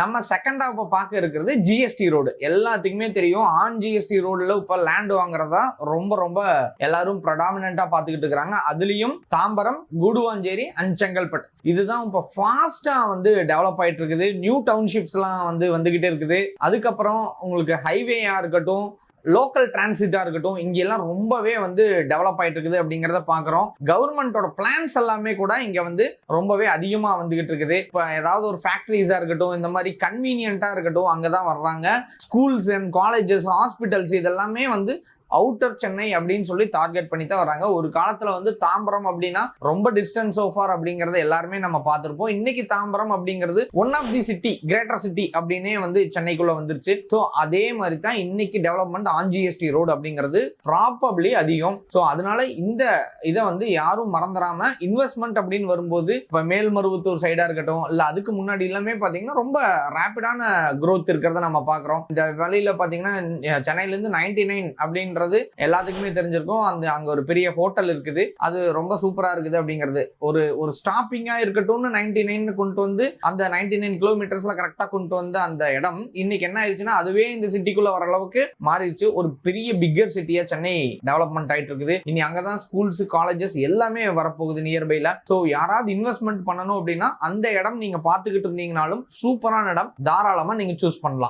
நம்ம செகண்டா இப்ப பார்க்க இருக்கிறது ஜிஎஸ்டி ரோடு. எல்லாத்துக்குமே தெரியும் ஆன் ஜிஎஸ்டி ரோடுல இப்ப லேண்ட் வாங்குறதா ரொம்ப ரொம்ப எல்லாரும் ப்ரெடாமினன்ட்டா பார்த்துக்கிட்டு இருக்காங்க. அதுலயும் தாம்பரம், கூடுவாஞ்சேரி அண்ட் செங்கல்பட்டு இதுதான் இப்ப ஃபாஸ்டா வந்து டெவலப் ஆயிட்டு இருக்குது. நியூ டவுன்ஷிப்ஸ் எல்லாம் வந்துகிட்டே இருக்குது. அதுக்கப்புறம் உங்களுக்கு ஹைவேயா இருக்கட்டும், லோக்கல் டிரான்சிட்டா இருக்கட்டும், இங்க எல்லாம் ரொம்பவே வந்து டெவலப் ஆயிட்டு இருக்குது அப்படிங்கறத பாக்குறோம். கவர்மெண்டோட பிளான்ஸ் எல்லாமே கூட இங்க வந்து ரொம்பவே அதிகமா வந்துகிட்டு இருக்குது. இப்ப ஏதாவது ஒரு ஃபேக்டரிஸா இருக்கட்டும், இந்த மாதிரி கன்வீனியன்ட்டா இருக்கட்டும், அங்கதான் வர்றாங்க. ஸ்கூல்ஸ் அண்ட் காலேஜஸ், ஹாஸ்பிட்டல்ஸ் இதெல்லாமே வந்து அவுட்டர் சென்னை அப்படின்னு சொல்லி டார்கெட் பண்ணி தான் வராங்க. ஒரு காலத்துல வந்து தாம்பரம் அப்படின்னா ரொம்ப டிஸ்டன்ஸ் சோஃபார் அப்படிங்கறத எல்லாருமே நம்ம பார்த்திருப்போம். இன்னைக்கு தாம்பரம் அப்படிங்கிறது one of the city, greater city அப்படின்னே வந்து சென்னைக்குள்ள வந்துருச்சு. ஸோ அதே மாதிரி தான் இன்னைக்கு டெவலப்மெண்ட் ஆன் ஜிஎஸ்டி ரோடு அப்படிங்கிறது ப்ராபப்ளி அதிகம். ஸோ அதனால இந்த இதை வந்து யாரும் மறந்துடாம இன்வெஸ்ட்மெண்ட் அப்படின்னு வரும்போது இப்ப மேல்மருவத்தூர் சைடா இருக்கட்டும், இல்ல அதுக்கு முன்னாடி எல்லாமே பாத்தீங்கன்னா ரொம்ப ரேபிடான growth இருக்கிறத நம்ம பாக்குறோம். இந்த வழியில பாத்தீங்கன்னா சென்னையில இருந்து 99 அப்படின்ற எல்லாத்துக்குமே தெரிஞ்சிருக்கும். அங்க ஒரு பெரிய ஹோட்டல் இருக்குது, அது ரொம்ப சூப்பரா இருக்குது அப்படிங்கிறது. ஒரு ஸ்டாப்பிங்கா இருக்கட்டும்னு 99 கொண்டு வந்து அந்த 99 கிலோமீட்டர்ஸ்ல கரெக்டா கொண்டு வந்து அந்த இடம் இன்னைக்கு என்ன ஆயிடுச்சுன்னா அதுவே இந்த சிட்டிக்குள்ள வர அளவுக்கு மாறிடுச்சு. ஒரு பெரிய பிக்கர் சிட்டியா சென்னை டெவலப்மெண்ட் ஆயிட்டு இருக்குது. இனி அங்கதான் ஸ்கூல்ஸ், காலேஜஸ் எல்லாமே வரப்போகுது நியர்பைல. சோ யாராவது இன்வெஸ்ட்மெண்ட் பண்ணணும் அப்படின்னா அந்த இடம் நீங்க பாத்துக்கிட்டு இருந்தீங்கனாலும் சூப்பரான இடம், தாராளமா நீங்க சூஸ் பண்ணலாம்.